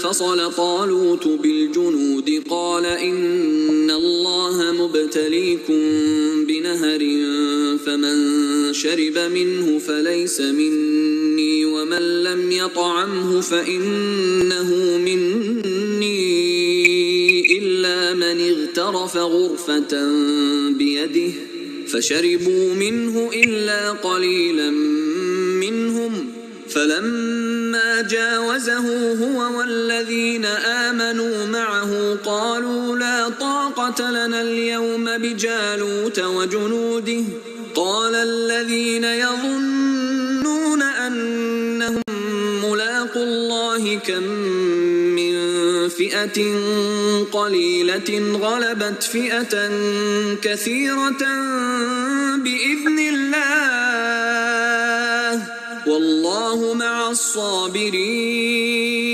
فصل طالوت بالجنود قال إن الله مبتليكم بنهر فمن شرب منه فليس مني ومن لم يطعمه فإنه مني إلا من اغترف غرفة بيده فشربوا منه إلا قليلا منهم فلما جاوزه هو والذين آمنوا معه قالوا لا طاقة لنا اليوم بجالوت وجنوده قال الذين يظنون أنهم ملاقو الله كم من فئة قليلة غلبت فئة كثيرة بإذن الله والله مع الصابرين.